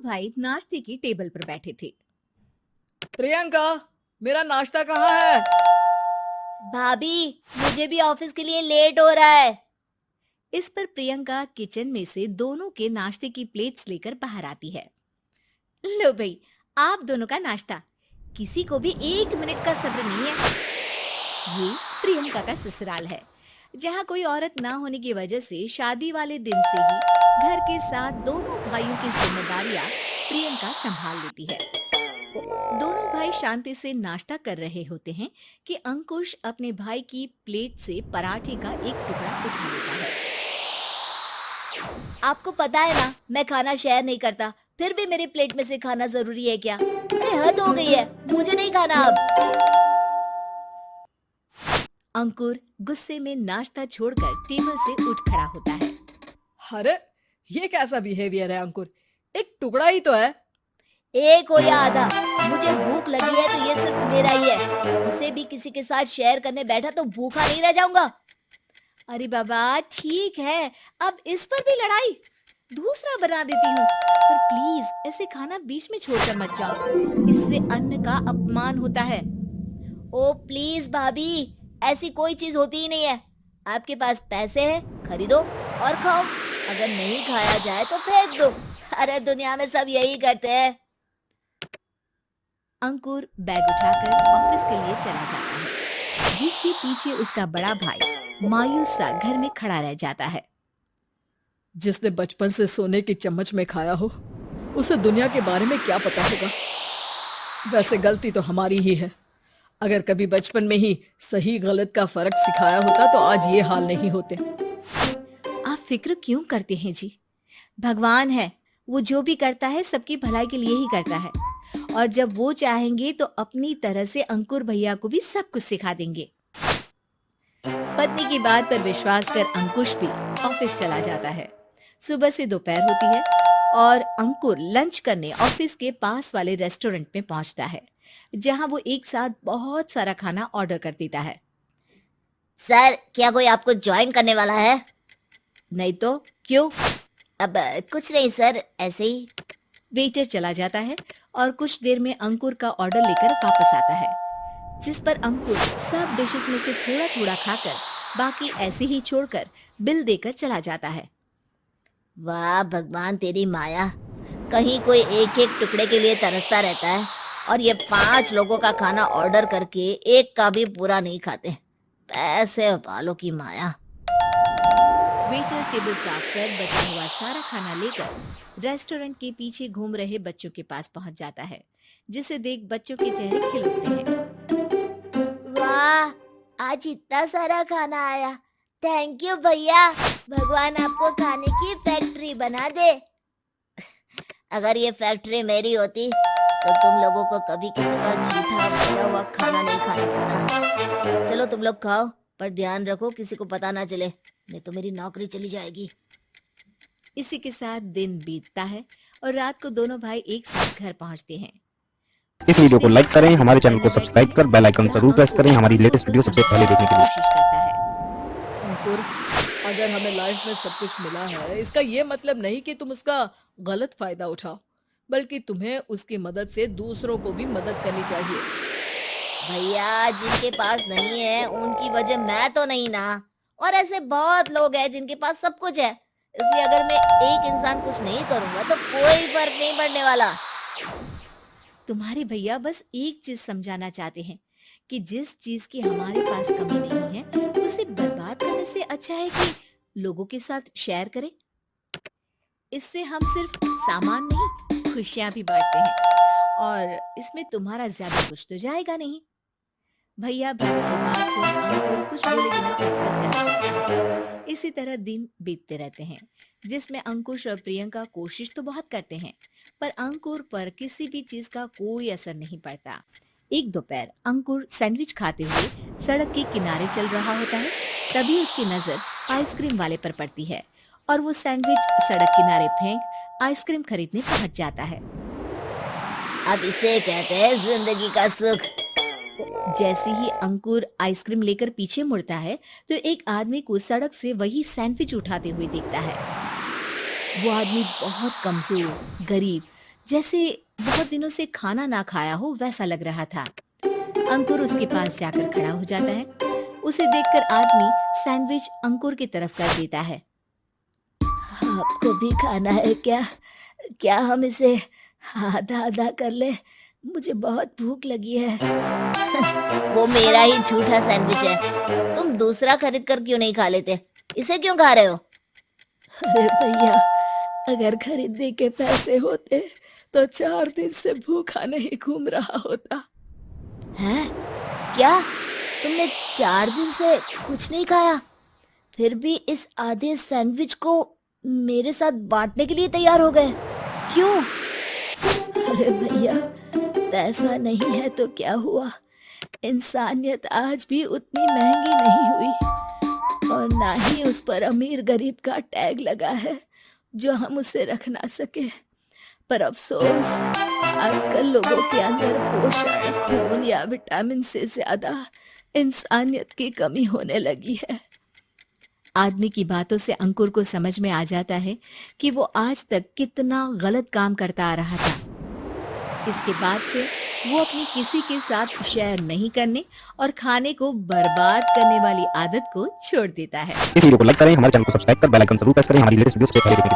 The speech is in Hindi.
भाई नाश्ते की टेबल पर बैठे थे। प्रियंका, मेरा नाश्ता कहाँ है? भाभी, मुझे भी ऑफिस के लिए लेट हो रहा है। इस पर प्रियंका किचन में से दोनों के नाश्ते की प्लेट्स लेकर बाहर आती है। लो भाई, आप दोनों का नाश्ता। किसी को भी 1 मिनट का सब्र नहीं है। ये प्रियंका का ससुराल है, जहाँ कोई औरत ना होने की वजह से शादी वाले दिन से ही घर के साथ दोनों भाइयों की जिम्मेदारियां प्रियंका संभाल लेती है। दोनों भाई शांति से नाश्ता कर रहे होते हैं कि अंकुश अपने भाई की प्लेट से पराठे का एक टुकड़ा उठा लेता है। आपको पता है ना, मैं खाना शेयर नहीं करता, फिर भी मेरी प्लेट में से खाना जरूरी है क्या? अरे हद हो गई है, मुझे नहीं खाना अब। अंकुर गुस्से में नाश्ता छोड़कर टेबल से उठ खड़ा होता है। अरे, ये कैसा बिहेवियर है अंकुर? एक टुकड़ा ही तो है। एक हो या आधा, मुझे भूख लगी है तो ये सिर्फ मेरा ही है। उसे भी किसी के साथ शेयर करने बैठा तो भूखा नहीं रह जाऊंगा। अरे बाबा, ठीक है, अब इस पर भी लड़ाई? दूसरा बना देती हूँ, पर प्लीज ऐसे खाना बीच में छोड़कर मत जाओ। इससे अन्न का अपमान होता है। ओ प्लीज भाभी, ऐसी कोई चीज होती ही नहीं है। आपके पास पैसे हैं, खरीदो और खाओ। अगर नहीं खाया जाए तो फेंक दो। अरे दुनिया में सब यही करते हैं। अंकुर बैग उठाकर ऑफिस के लिए चला जाता है, जिसके पीछे उसका बड़ा भाई मायूस सा घर में खड़ा रह जाता है। जिसने बचपन से सोने की चम्मच में खाया हो, उसे दुनिया के बारे में क्या पता होगा। वैसे गलती तो हमारी ही है। अगर कभी बचपन में ही सही गलत का फर्क सिखाया होता तो आज ये हाल नहीं होते। आप फिक्र क्यों करते हैं जी? भगवान है, वो जो भी करता है सबकी भलाई के लिए ही करता है, और जब वो चाहेंगे तो अपनी तरह से अंकुर भैया को भी सब कुछ सिखा देंगे। पत्नी की बात पर विश्वास कर अंकुश भी ऑफिस चला जाता है। सुबह से दोपहर होती है और अंकुर लंच करने ऑफिस के पास वाले रेस्टोरेंट में पहुंचता है, जहां वो एक साथ बहुत सारा खाना ऑर्डर कर देता है। सर, क्या कोई आपको ज्वाइन करने वाला है? नहीं तो क्यों? अब कुछ नहीं सर, ऐसे ही। वेटर चला जाता है और कुछ देर में अंकुर का ऑर्डर लेकर वापस आता है, जिस पर अंकुर सब डिशेस में से थोड़ा थोड़ा खाकर बाकी ऐसे ही छोड़कर बिल देकर चला जाता है। वाह भगवान, तेरी माया। कहीं कोई एक एक टुकड़े के लिए तरसता रहता है और ये 5 लोगों का खाना ऑर्डर करके एक का भी पूरा नहीं खाते। पैसे वालों की माया। वेटर टेबल साफ कर बचा हुआ सारा खाना लेकर रेस्टोरेंट के पीछे घूम रहे बच्चों के पास पहुंच जाता है, जिसे देख बच्चों के चेहरे खिल उठते हैं। वाह, आज इतना सारा खाना आया। थैंक यू भैया, भगवान आपको खाने की फैक्ट्री बना दे। अगर ये फैक्ट्री मेरी होती तो तुम लोगों को कभी किसी का झूठा बचा हुआ खाना नहीं खाना पड़ता। चलो तुम लोग खाओ, पर ध्यान रखो किसी को पता ना चले, नहीं तो मेरी नौकरी चली जाएगी। इसी के साथ दिन बीतता है और रात को दोनों भाई एक साथ घर पहुंचते हैं। इस वीडियो को लाइक करें, हमारे चैनल को सब्सक्राइब कर बेल आइकन जरूर प्रेस करें हमारी लेटेस्ट वीडियो सबसे पहले देखने के लिए। कोशिश करता है। अंकुर, अगर हमें लाइफ में सब कुछ मिला है, इसका ये मतलब नहीं कि तुम उसका गलत फायदा उठाओ, बल्कि तुम्हें उसकी मदद से दूसरों को भी मदद करनी चाहिए। भैया, जिनके पास नहीं है उनकी वजह मैं तो नहीं ना। और ऐसे बहुत लोग हैं जिनके पास सब कुछ है। इसलिए अगर मैं एक इंसान कुछ नहीं करूंगा तो कोई फर्क नहीं पड़ने वाला। तुम्हारे भैया बस एक चीज समझाना चाहते हैं कि जिस चीज की हमारे पास कमी नहीं है, उसे बर्बाद करने से अच्छा है कि लोगों के साथ शेयर करें। इससे हम सिर्फ सामान नहीं, खुशियां भी बांटते हैं, और इसमें तुम्हारा ज्यादा कुछ तो जाएगा नहीं। भैया भाभी की बात सुन अंकुर कुछ बोले बिना उठकर चला जाता है। इसी तरह दिन बीतते रहते हैं, जिसमें अंकुश और प्रियंका कोशिश तो बहुत करते हैं, पर अंकुर पर किसी भी चीज का कोई असर नहीं पड़ता। एक दोपहर अंकुर सैंडविच खाते हुए सड़क के किनारे चल रहा होता है। तभी उसकी नजर आइसक्रीम वाले पर पड़ती है और वो सैंडविच सड़क किनारे फेंक आइसक्रीम खरीदने पहुंच जाता है। अब इसे कहते हैं जिंदगी का सुख। जैसे ही अंकुर आइसक्रीम लेकर पीछे मुड़ता है तो एक आदमी को सड़क से वही सैंडविच उठाते हुए देखता है। वो आदमी बहुत कमजोर, गरीब, जैसे बहुत दिनों से खाना ना खाया हो वैसा लग रहा था। अंकुर उसके पास जाकर खड़ा हो जाता है। उसे देखकर आदमी सैंडविच अंकुर की तरफ कर देता है। आपको भी खाना है क्या? क्या हम इसे आधा आधा कर ले? मुझे बहुत भूख लगी है। वो मेरा ही झूठा सैंडविच है, तुम दूसरा खरीद कर क्यों नहीं खा लेते? इसे क्यों खा रहे हो? अरे भैया, अगर खरीदने के पैसे होते तो 4 दिन से भूखा नहीं घूम रहा होता। हैं? क्या तुमने 4 दिन से कुछ नहीं खाया, फिर भी इस आधे सैंडविच को मेरे साथ बांटने के लिए तैयार हो गए? क्यों? अरे भैया, पैसा नहीं है तो क्या हुआ, इंसानियत आज भी उतनी महंगी नहीं हुई और ना ही उस पर अमीर गरीब का टैग लगा है जो हम उसे रख ना सके। पर अफसोस, आजकल लोगों के अंदर पोषण, खून या विटामिन से ज्यादा इंसानियत की कमी होने लगी है। आदमी की बातों से अंकुर को समझ में आ जाता है कि वो आज तक कितना गलत काम करता आ रहा था। इसके बाद से वो अपनी किसी के साथ शेयर नहीं करने और खाने को बर्बाद करने वाली आदत को छोड़ देता है। इस वीडियो को लाइक करें, हमारे चैनल को सब्सक्राइब कर बेल आइकन जरूर प्रेस करें हमारी लेटेस्ट वीडियो सबसे पहले देखने के लिए।